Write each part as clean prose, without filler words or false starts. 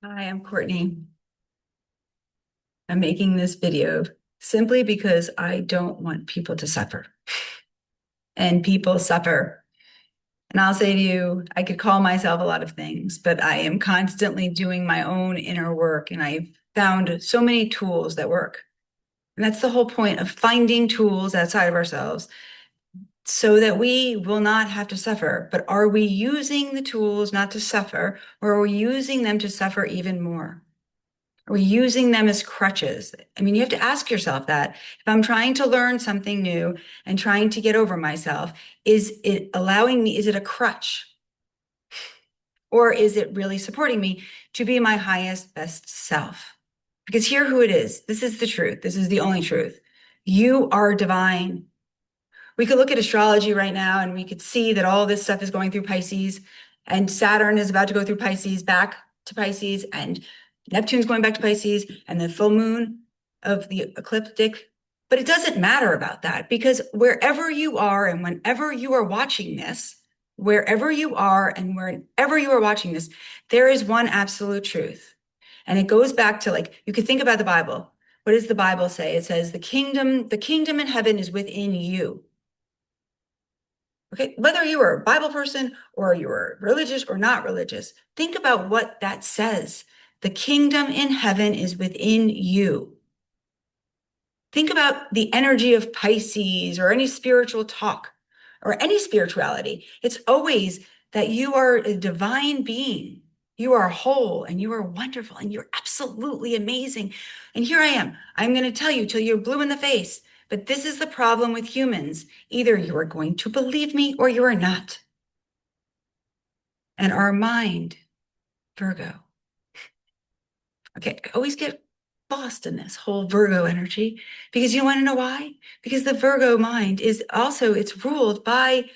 Hi, I'm Courtney. I'm making this video simply because I don't want people to suffer. And people suffer. And I'll say to you, I could call myself a lot of things, but I am constantly doing my own inner work. And I've found so many tools that work. And that's the whole point of finding tools outside of ourselves so that we will not have to suffer. But are we using the tools not to suffer, or are we using them to suffer even more? Are we using them as crutches? I mean, you have to ask yourself that. If I'm trying to learn something new and trying to get over myself, is it allowing me, is it a crutch? Or is it really supporting me to be my highest, best self? Because here who it is. This is the truth. This is the only truth. You are divine. We could look at astrology right now and we could see that all this stuff is going through Pisces, and Saturn is about to go through Pisces, back to Pisces, and Neptune's going back to Pisces, and the full moon of the ecliptic. But it doesn't matter about that, because wherever you are and whenever you are watching this, wherever you are and wherever you are watching this, there is one absolute truth. And it goes back to, like, you could think about the Bible. What does the Bible say? It says the kingdom in heaven is within you. Okay, whether you are a Bible person or you're religious or not religious, think about what that says. The kingdom in heaven is within you. Think about the energy of Pisces or any spiritual talk or any spirituality. It's always that you are a divine being. You are whole and you are wonderful and you're absolutely amazing. And here I am. I'm going to tell you till you're blue in the face. But this is the problem with humans. Either you are going to believe me or you are not. And our mind, Virgo. Okay, I always get lost in this whole Virgo energy because you want to know why? Because the Virgo mind is also, it's ruled by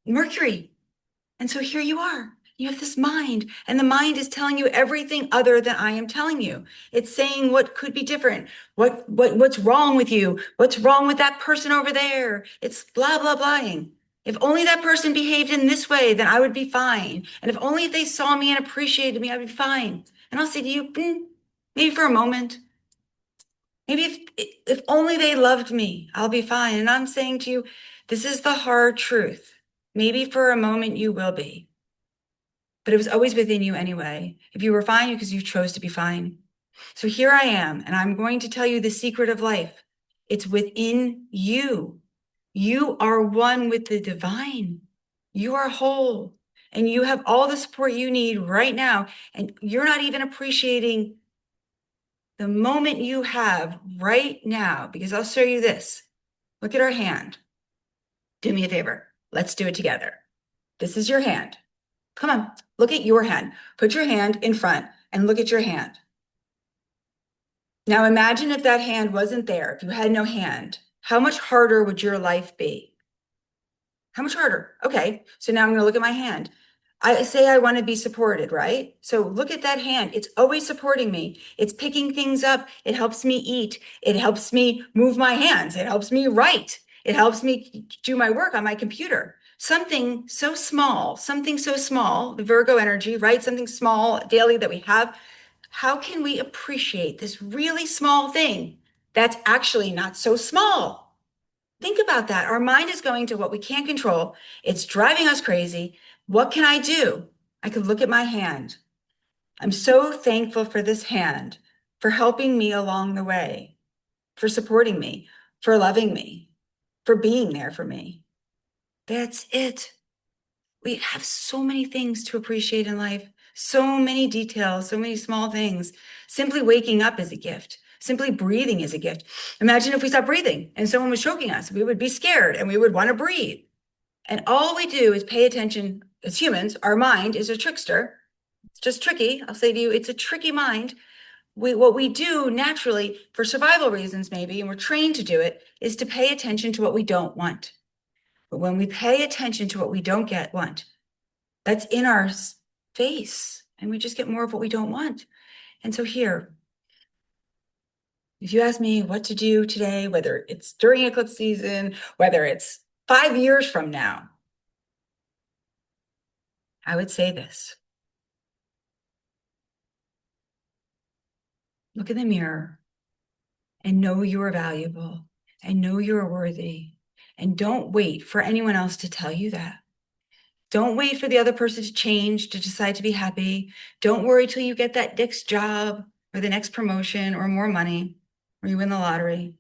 Mercury. And so here you are. You have this mind, and the mind is telling you everything other than I am telling you. It's saying what could be different, what's wrong with you, what's wrong with that person over there. It's blah blah blahing. If only that person behaved in this way, then I would be fine. And if only if they saw me and appreciated me, I'd be fine. And I'll say to you, maybe for a moment, maybe if only they loved me, I'll be fine. And I'm saying to you, this is the hard truth. Maybe for a moment you will be, but it was always within you anyway. If you were fine, because you chose to be fine. So here I am, and I'm going to tell you the secret of life. It's within you. You are one with the divine. You are whole, and you have all the support you need right now. And you're not even appreciating the moment you have right now, because I'll show you this. Look at our hand. Do me a favor. Let's do it together. This is your hand. Come on, look at your hand. Put your hand in front and look at your hand. Now imagine if that hand wasn't there, if you had no hand, how much harder would your life be? How much harder? Okay, so now I'm going to look at my hand. I say I want to be supported, right? So look at that hand. It's always supporting me. It's picking things up. It helps me eat. It helps me move my hands. It helps me write. It helps me do my work on my computer. Something so small, the Virgo energy, right? Something small daily that we have. How can we appreciate this really small thing that's actually not so small? Think about that. Our mind is going to what we can't control. It's driving us crazy. What can I do? I could look at my hand. I'm so thankful for this hand, for helping me along the way, for supporting me, for loving me, for being there for me. That's it. We have so many things to appreciate in life, so many details, so many small things. Simply waking up is a gift. Simply breathing is a gift. Imagine if we stopped breathing and someone was choking us, we would be scared and we would want to breathe. And all we do is pay attention. As humans, our mind is a trickster. It's just tricky. I'll say to you, it's a tricky mind. What we do naturally for survival reasons, maybe, and we're trained to do it, is to pay attention to what we don't want. But when we pay attention to what we don't want, that's in our face, and we just get more of what we don't want. And so here, if you ask me what to do today, whether it's during eclipse season, whether it's 5 years from now, I would say this. Look in the mirror and know you are valuable and know you are worthy. And don't wait for anyone else to tell you that. Don't wait for the other person to change, to decide to be happy. Don't worry till you get that next job or the next promotion or more money or you win the lottery.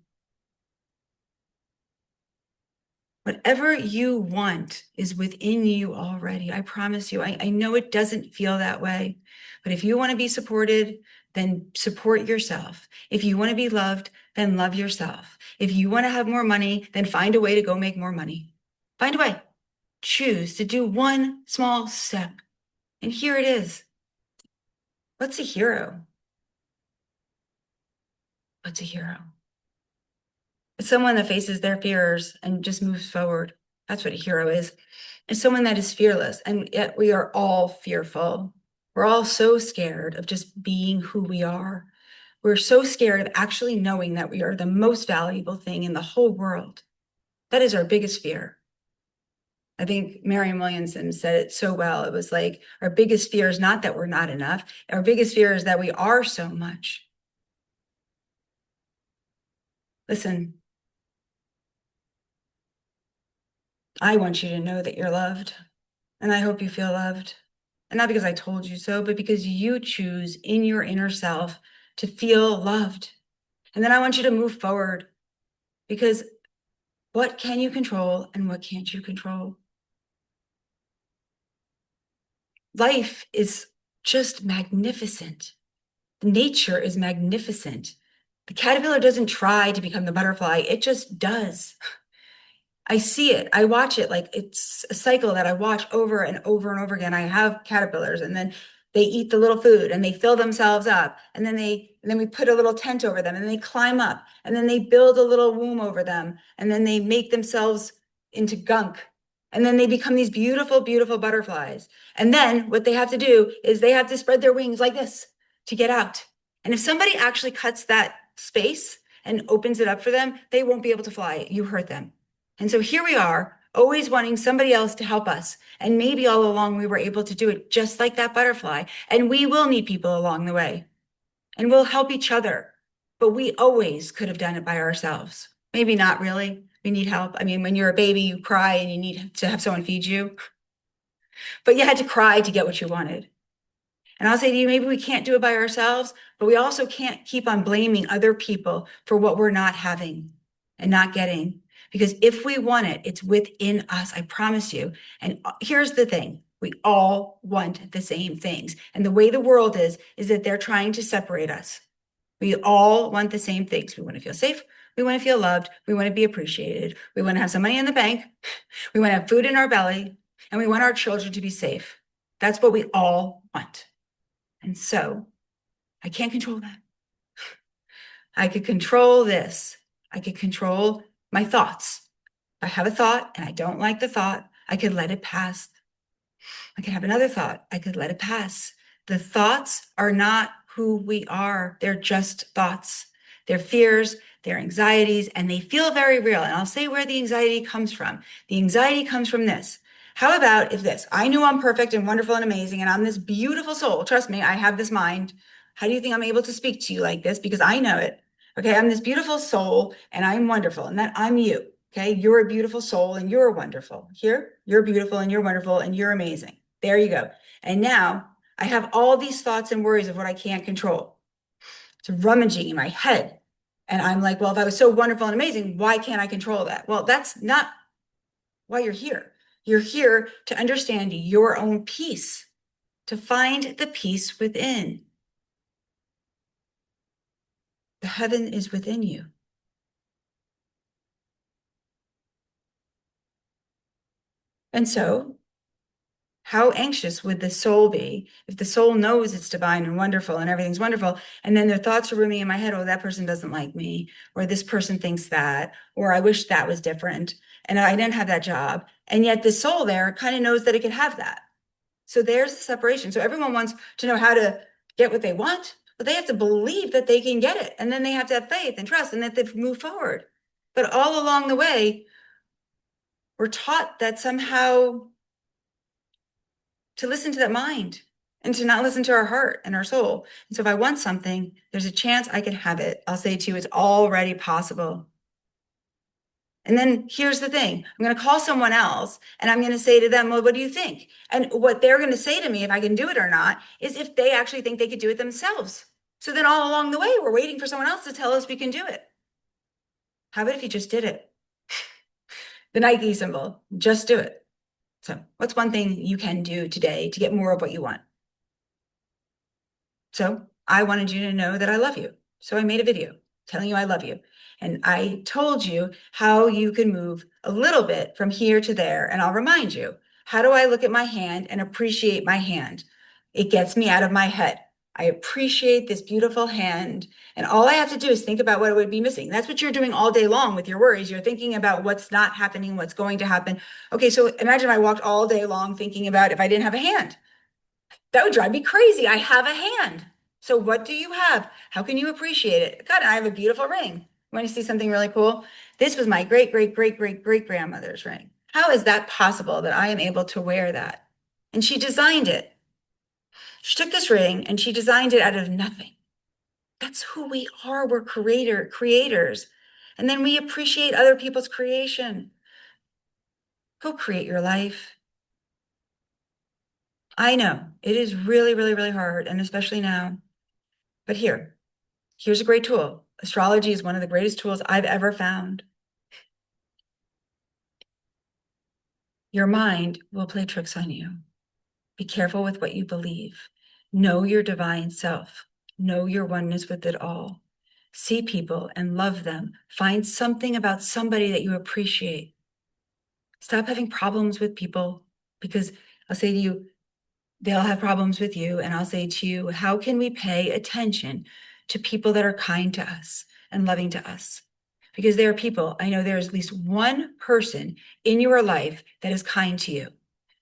Whatever you want is within you already. I promise you. I know it doesn't feel that way, but if you want to be supported, then support yourself. If you want to be loved, then love yourself. If you want to have more money, then find a way to go make more money. Find a way. Choose to do one small step. And here it is. What's a hero? What's a hero? It's someone that faces their fears and just moves forward. That's what a hero is. It's someone that is fearless. And yet we are all fearful. We're all so scared of just being who we are. We're so scared of actually knowing that we are the most valuable thing in the whole world. That is our biggest fear. I think Marianne Williamson said it so well. It was like, our biggest fear is not that we're not enough. Our biggest fear is that we are so much. Listen, I want you to know that you're loved, and I hope you feel loved. And not because I told you so, but because you choose in your inner self to feel loved. And then I want you to move forward, because what can you control and what can't you control? Life is just magnificent. Nature is magnificent. The caterpillar doesn't try to become the butterfly, it just does. I see it. I watch it like it's a cycle that I watch over and over and over again. I have caterpillars, and then they eat the little food and they fill themselves up. And then we put a little tent over them, and then they climb up, and then they build a little womb over them, and then they make themselves into gunk. And then they become these beautiful, beautiful butterflies. And then what they have to do is they have to spread their wings like this to get out. And if somebody actually cuts that space and opens it up for them, they won't be able to fly. You hurt them. And so here we are, always wanting somebody else to help us. And maybe all along we were able to do it just like that butterfly. And we will need people along the way. And we'll help each other. But we always could have done it by ourselves. Maybe not really. We need help. I mean, when you're a baby, you cry and you need to have someone feed you. But you had to cry to get what you wanted. And I'll say to you, maybe we can't do it by ourselves, but we also can't keep on blaming other people for what we're not having and not getting. Because if we want it, it's within us, I promise you. And here's the thing. We all want the same things. And the way the world is that they're trying to separate us. We all want the same things. We want to feel safe. We want to feel loved. We want to be appreciated. We want to have some money in the bank. We want to have food in our belly. And we want our children to be safe. That's what we all want. And so I can't control that. I could control this. I could control my thoughts. If I have a thought and I don't like the thought, I could let it pass. I could have another thought. I could let it pass. The thoughts are not who we are. They're just thoughts. They're fears, they're anxieties, and they feel very real. And I'll say where the anxiety comes from. The anxiety comes from this. How about if this? I knew I'm perfect and wonderful and amazing, and I'm this beautiful soul. Trust me, I have this mind. How do you think I'm able to speak to you like this? Because I know it. Okay, I'm this beautiful soul, and I'm wonderful, and that I'm you. Okay, you're a beautiful soul, and you're wonderful. Here, you're beautiful, and you're wonderful, and you're amazing. There you go. And now I have all these thoughts and worries of what I can't control. It's rummaging in my head. And I'm like, well, if I was so wonderful and amazing, why can't I control that? Well, that's not why you're here. You're here to understand your own peace, to find the peace within. The heaven is within you. And so, how anxious would the soul be if the soul knows it's divine and wonderful and everything's wonderful, and then their thoughts are rooming in my head, oh, that person doesn't like me, or this person thinks that, or I wish that was different, and I didn't have that job. And yet the soul there kind of knows that it could have that. So there's the separation. So everyone wants to know how to get what they want, but they have to believe that they can get it. And then they have to have faith and trust and that they've moved forward. But all along the way, we're taught that somehow to listen to that mind and to not listen to our heart and our soul. And so if I want something, there's a chance I can have it. I'll say to you, it's already possible. And then here's the thing. I'm going to call someone else and I'm going to say to them, well, what do you think? And what they're going to say to me, if I can do it or not, is if they actually think they could do it themselves. So then all along the way, we're waiting for someone else to tell us we can do it. How about if you just did it? The Nike symbol, just do it. So what's one thing you can do today to get more of what you want? So I wanted you to know that I love you. So I made a video telling you I love you. And I told you how you can move a little bit from here to there. And I'll remind you, how do I look at my hand and appreciate my hand? It gets me out of my head. I appreciate this beautiful hand. And all I have to do is think about what it would be missing. That's what you're doing all day long with your worries. You're thinking about what's not happening, what's going to happen. Okay, so imagine I walked all day long thinking about if I didn't have a hand. That would drive me crazy. I have a hand. So what do you have? How can you appreciate it? God, I have a beautiful ring. Want to see something really cool? This was my great, great, great, great, great grandmother's ring. How is that possible that I am able to wear that? And she designed it. She took this ring and she designed it out of nothing. That's who we are. We're creators. And then we appreciate other people's creation. Go create your life. I know it is really, really, really hard, and especially now. But here's a great tool. Astrology is one of the greatest tools I've ever found. Your mind will play tricks on you. Be careful with what you believe. Know your divine self. Know your oneness with it all. See people and love them. Find something about somebody that you appreciate. Stop having problems with people, because I'll say to you, they'll have problems with you. And I'll say to you, how can we pay attention to people that are kind to us and loving to us? Because there are people, I know there's at least one person in your life that is kind to you.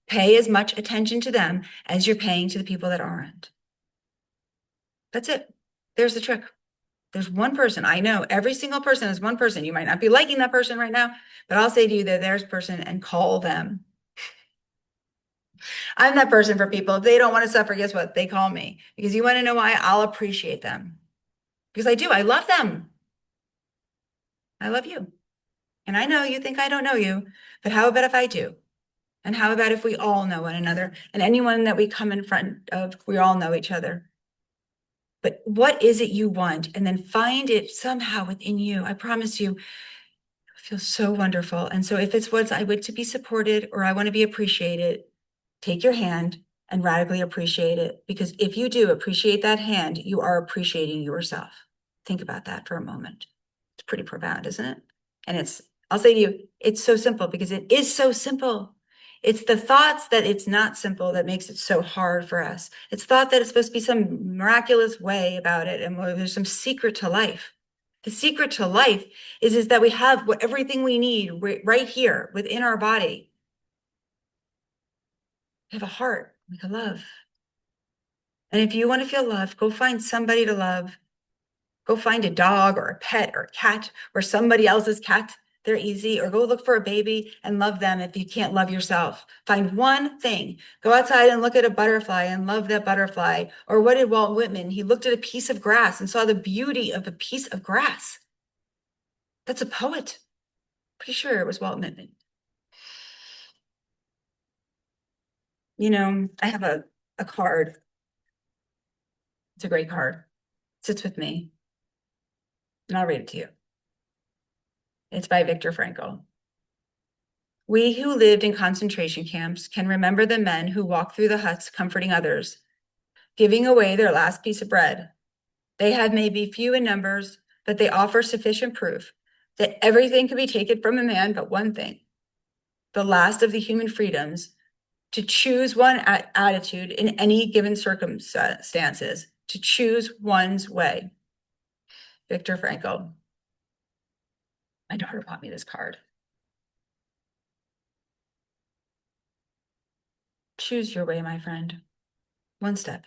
Pay as much attention to them as you're paying to the people that aren't. That's it. There's the trick. There's one person. I know every single person is one person. You might not be liking that person right now, but I'll say to you that there's a person, and call them. I'm that person for people. If they don't want to suffer, guess what? They call me. Because you want to know why? I'll appreciate them. Because I do. I love them. I love you. And I know you think I don't know you, but how about if I do? And how about if we all know one another, and anyone that we come in front of, we all know each other? But what is it you want? And then find it somehow within you. I promise you, it feels so wonderful. And so if it's what I want to be supported or I want to be appreciated, take your hand and radically appreciate it. Because if you do appreciate that hand, you are appreciating yourself. Think about that for a moment. It's pretty profound, isn't it? And I'll say to you, it's so simple because it is so simple. It's the thoughts that it's not simple that makes it so hard for us. It's thought that it's supposed to be some miraculous way about it, and there's some secret to life. The secret to life is that we have everything we need right here within our body. We have a heart, we can love. And if you want to feel loved, go find somebody to love. Go find a dog or a pet or a cat or somebody else's cat. They're easy. Or go look for a baby and love them if you can't love yourself. Find one thing. Go outside and look at a butterfly and love that butterfly. Or what did Walt Whitman? He looked at a piece of grass and saw the beauty of a piece of grass. That's a poet. Pretty sure it was Walt Whitman. You know, I have a card. It's a great card. It sits with me. And I'll read it to you. It's by Viktor Frankl. We who lived in concentration camps can remember the men who walked through the huts comforting others, giving away their last piece of bread. They have maybe few in numbers, but they offer sufficient proof that everything can be taken from a man but one thing, the last of the human freedoms, to choose one attitude in any given circumstances, to choose one's way. Viktor Frankl. My daughter bought me this card. Choose your way, my friend. One step,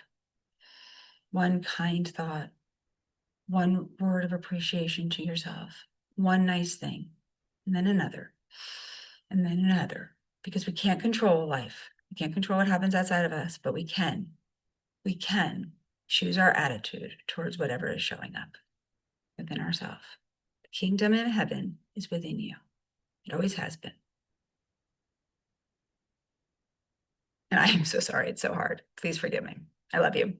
one kind thought, one word of appreciation to yourself, one nice thing, and then another, and then another, because we can't control life. We can't control what happens outside of us, but we can we can choose our attitude towards whatever is showing up within ourselves. The kingdom of heaven is within you. It always has been. And I am so sorry. It's so hard. Please forgive me. I love you.